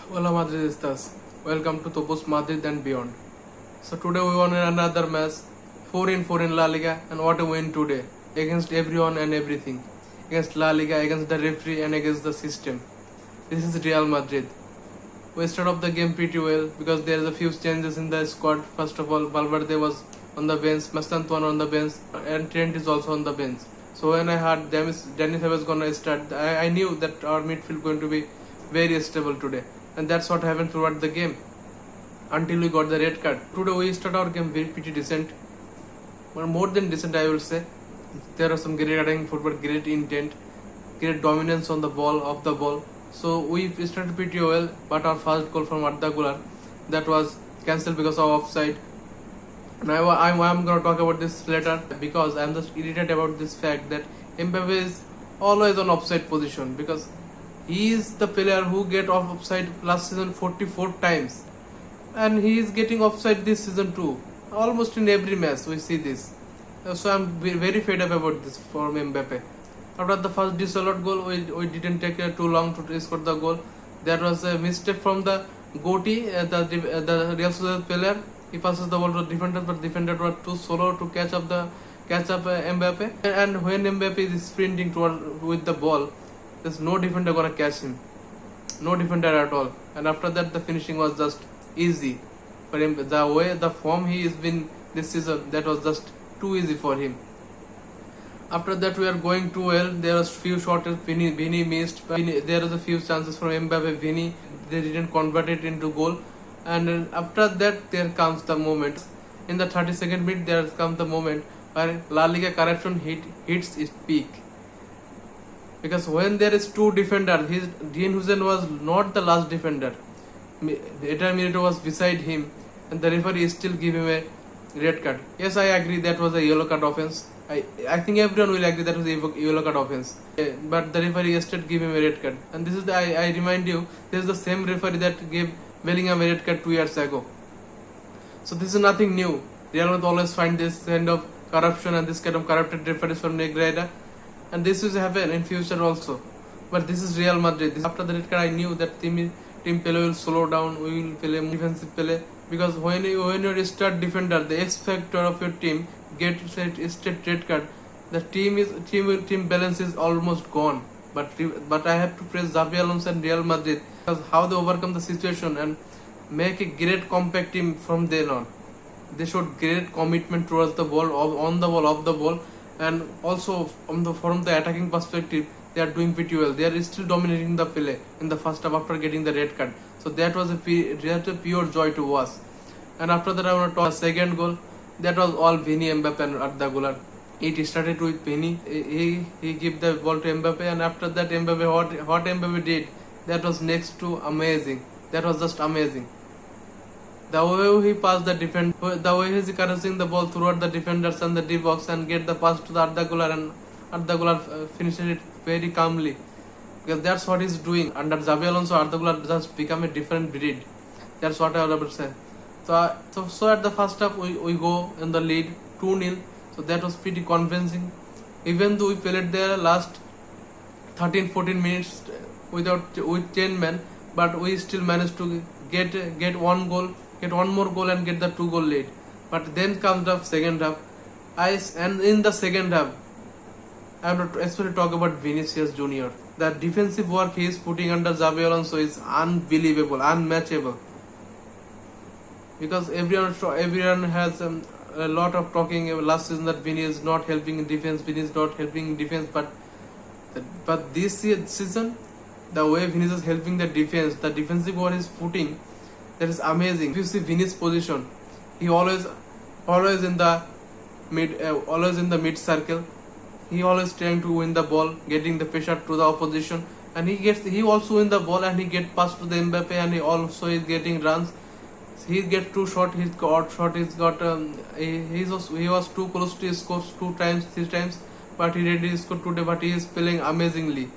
Hola Madridistas, welcome to Topos Madrid and beyond. So today we won another match, 4 in 4 in Laliga, and what a win today against everyone and everything, against La Liga, against the referee and against the system. This is Real Madrid. We started off the game pretty well because there is a few changes in the squad. First of all, Valverde was on the bench, Mastantuan on the bench, and Trent is also on the bench. So when I heard Dennis was gonna start, I knew that our midfield going to be very stable today, and that's what happened throughout the game until we got the red card. Today we started our game very pretty decent, but more than decent I will say. There are some great attacking football, great intent, great dominance on the ball, off the ball. So we started pretty well, but our first goal from Arda Güler, that was cancelled because of offside. Now I'm going to talk about this later because I'm just irritated about this fact that Mbappe is always on offside position because he is the player who get off offside last season 44 times, and he is getting offside this season too. Almost in every match we see this. So I'm very fed up about this for Mbappe. After the first disallowed goal, we didn't take too long to score the goal. There was a mistake from the Gotti, the Real Sociedad player. He passes the ball to the defender, but defender was too slow to catch up Mbappe. And when Mbappe is sprinting with the ball, there's no defender gonna catch him. No defender at all. And after that, the finishing was just easy for him. The form he has been this season, that was just too easy for him. After that, we are going too well. There was few shots Vini missed. There was a few chances from Mbappe, Vini. They didn't convert it into goal. And after that, there comes the moment. In the 32nd minute, there comes the moment where La Liga corruption hits its peak. Because when there is two defenders, Dean Huijsen was not the last defender. Eter Milito was beside him, and the referee still give him a red card. Yes, I agree that was a yellow card offense. I think everyone will agree that was a yellow card offense. But the referee still give him a red card. And this is I remind you, this is the same referee that gave Bellingham a red card 2 years ago. So this is nothing new. Real Madrid always find this kind of corruption and this kind of corrupted referees from Negreira, and this will happen in future also. But this is Real Madrid. After the red card, I knew that team Pele will slow down. We will play defensive Pele, because when you start defender, the X factor of your team gets a straight red card. The team balance is almost gone. But I have to praise Xabi Alonso and Real Madrid because how they overcome the situation and make a great compact team from then on. They showed great commitment towards the ball, on the ball, off the ball, and also from the attacking perspective, they are doing pretty well. They are still dominating the play in the first half after getting the red card. So that was a pure joy to watch. And after that, I want to talk the second goal. That was all Vini, Mbappe, and Arda Güler. It started with Vini. He gave the ball to Mbappe, and after that, Mbappe, what Mbappe did, that was next to amazing. That was just amazing. The way he passed the defender, the way he's caressing the ball throughout the defenders and the D box and get the pass to the Arda Güler, and Arda Güler finishes it very calmly. Because that's what he's doing. Under Xabi Alonso, Arda Güler just become a different breed. That's what I would say. So at the first half, we go in the lead 2-0. So that was pretty convincing. Even though we played there last 13-14 minutes with 10 men, but we still managed to get one goal, get one more goal, and get the 2-goal lead. But then comes the second half. And in the second half, I have to especially talk about Vinicius Junior. The defensive work he is putting under Xabi Alonso is unbelievable, unmatchable. Because everyone has a lot of talking last season that Vini is not helping in defense, but this season, the way Vini is helping the defense, the defensive work is putting, that is amazing. If you see Vini's position, he always in the mid circle. He always trying to win the ball, getting the pressure to the opposition, and he also win the ball and he get pass to the Mbappe, and he also is getting runs. He gets 2 shots. He was too close to score 2 times, 3 times, but he already scored today. But he is playing amazingly.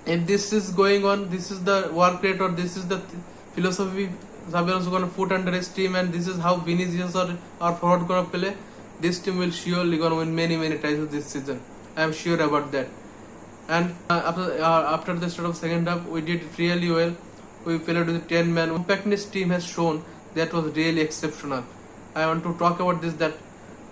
If this is going on, this is the work rate, or this is the philosophy Xabi Alonso gonna put under his team, and this is how Vinicius or forward gonna play. This team will surely gonna win many titles this season. I am sure about that. And after the start of second half, we did really well. we played with 10 men. Compactness team has shown that was really exceptional. I want to talk about this, that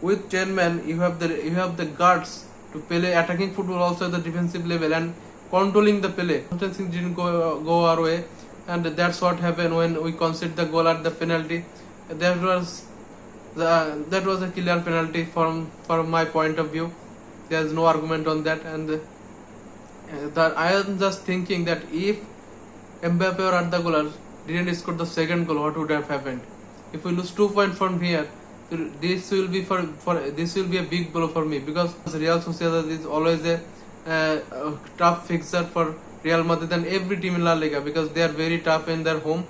with 10 men you have the guards to play attacking football also at the defensive level and controlling the play. Sometimes things didn't go our way, and that's what happened when we conceded the goal at the penalty. That was a clear penalty from my point of view. There's no argument on that, and that I am just thinking that if Mbappe or Arda Güler didn't score the second goal, what would have happened? If we lose 2 points from here, this will be this will be a big blow for me, because Real Sociedad is always a tough fixture for Real Madrid and every team in La Liga, because they are very tough in their home.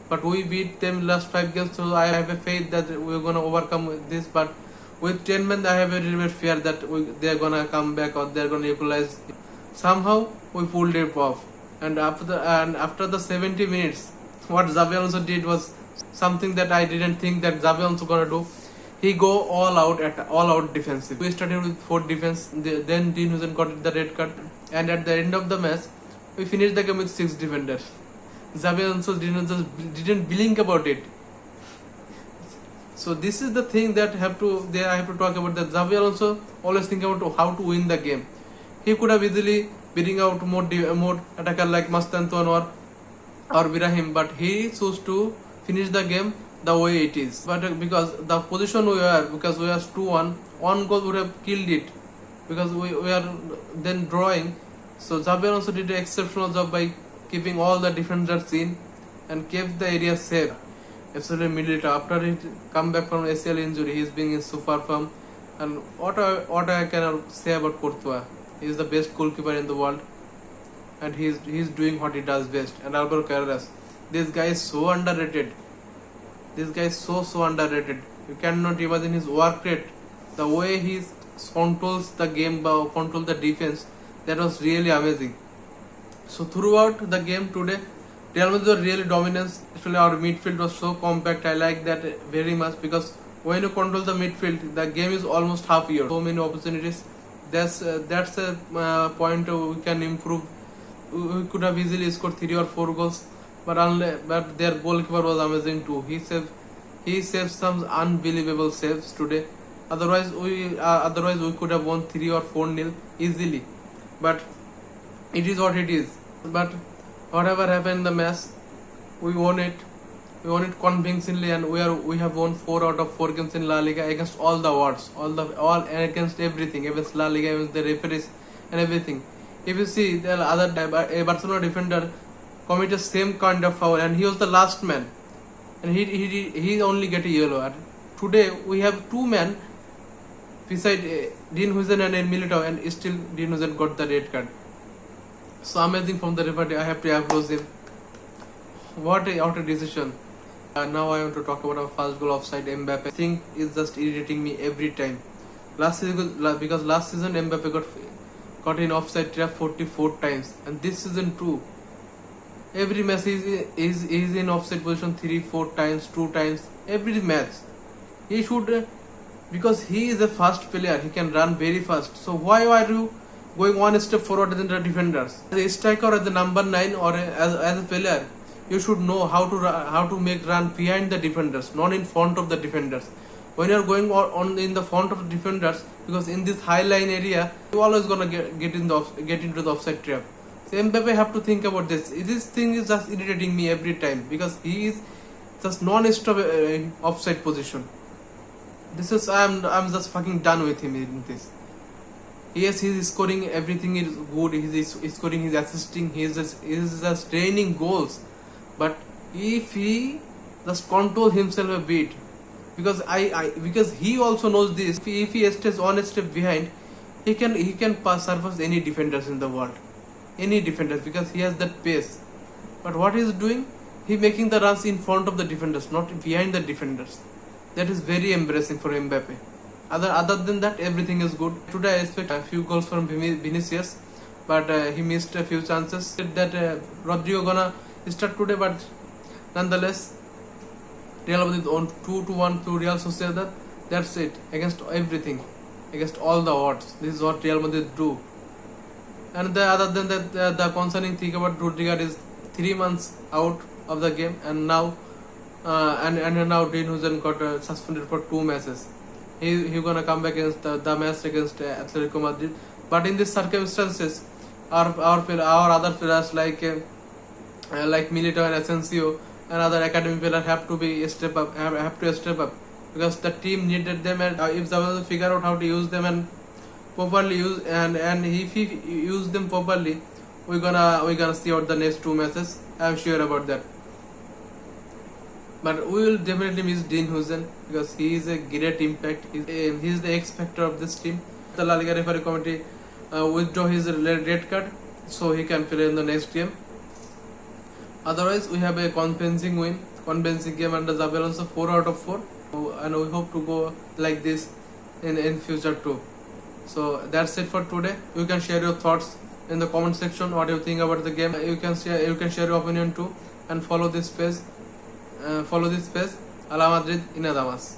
But we beat them last 5 games, so I have a faith that we're gonna overcome this. But with 10 men, I have a little bit fear that they're gonna come back or they're gonna equalize. Somehow we pulled it off, and after the 70 minutes, what Xabi Alonso did was something that I didn't think that Xabi Alonso gonna do. He go all out defensive. We started with 4 defense, then Dean Huijsen got the red card, and at the end of the match, we finished the game with 6 defenders. Xabi Alonso didn't blink about it. So this is the thing that I have to talk about, that Xabi Alonso always think about how to win the game. He could have easily beating out more attacker like Mastanton or Birahim, but he chose to finish the game the way it is. But because the position we were 2-1, one goal would have killed it, because we are then drawing. So Xabi Alonso did an exceptional job by keeping all the defenders in and kept the area safe. Especially Milita, after he come back from ACL injury, he is being in super form. And what I can say about Courtois, he is the best goalkeeper in the world, and he is doing what he does best. And Alvaro Carreras, this guy is so underrated. This guy is so underrated. You cannot imagine his work rate, the way he controls the game, control the defense. That was really amazing. So throughout the game today, Real Madrid was really dominant. Especially our midfield was so compact. I like that very much, because when you control the midfield, the game is almost half yours. So many opportunities. That's a point we can improve. We could have easily scored 3 or 4 goals, but their goalkeeper was amazing too. He saved some unbelievable saves today. Otherwise we could have won 3 or 4-0 easily. But it is what it is. But whatever happened in the match, we won it. We won it convincingly, and we have won 4 out of 4 games in La Liga against all the odds, all against everything, against La Liga, against the referees and everything. If you see, the a Barcelona defender committed same kind of foul, and he was the last man, and he only get a yellow. And today we have 2 men beside Dean Huijsen and Militao, and still Dean Huijsen got the red card. So amazing from the referee. I have to applause him. What a decision. Now I want to talk about our first goal offside. Mbappe thing is just irritating me every time. Last season Mbappe got in offside trap 44 times, and this season too. Every match is in offside position 3-4 times, 2 times. Every match he should, because he is a fast player. He can run very fast. So why are you going one step forward than the defenders? As a striker, as the number 9, or as a player, you should know how to make run behind the defenders, not in front of the defenders. When you are going on in the front of the defenders, because in this high line area, you always gonna get into the offside trap. So Mbappe have to think about this. This thing is just irritating me every time, because he is just non-stop offside position. I'm just fucking done with him in this. Yes, he is scoring, everything is good. He is scoring, he is assisting, he is just training goals. But if he just control himself a bit, because he also knows this. If he stays one step behind, he can surpass any defenders in the world, any defenders, because he has that pace. But what he is doing, he making the runs in front of the defenders, not behind the defenders. That is very embarrassing for Mbappe. Other than that, everything is good. Today I expect a few goals from Vinicius, but he missed a few chances. That Rodrigo gonna start today, but nonetheless, Real Madrid on 2-1 to Real Sociedad. That's it. Against everything, against all the odds. This is what Real Madrid do. And other than that, the concerning thing about Rodrigo is 3 months out. of the game, and now Dean Huijsen got suspended for 2 matches. He gonna come back against the match against Atletico Madrid. But in these circumstances, our other players like Militao and Asensio and other academy players have to step up because the team needed them, and if they will figure out how to use them and properly use, and if he use them properly, we're gonna see out the next 2 matches. I'm sure about that. But we will definitely miss Dean Huijsen because he is a great impact. He's the X factor of this team. The La Liga referee committee withdraw his red card so he can play in the next game. Otherwise, we have a convincing game under Xabi Alonso, 4 out of 4, and we hope to go like this in future too. So that's it for today. You can share your thoughts in the comment section. What you think about the game? You can share your opinion too, and follow this page. Ala Madrid in Adamas.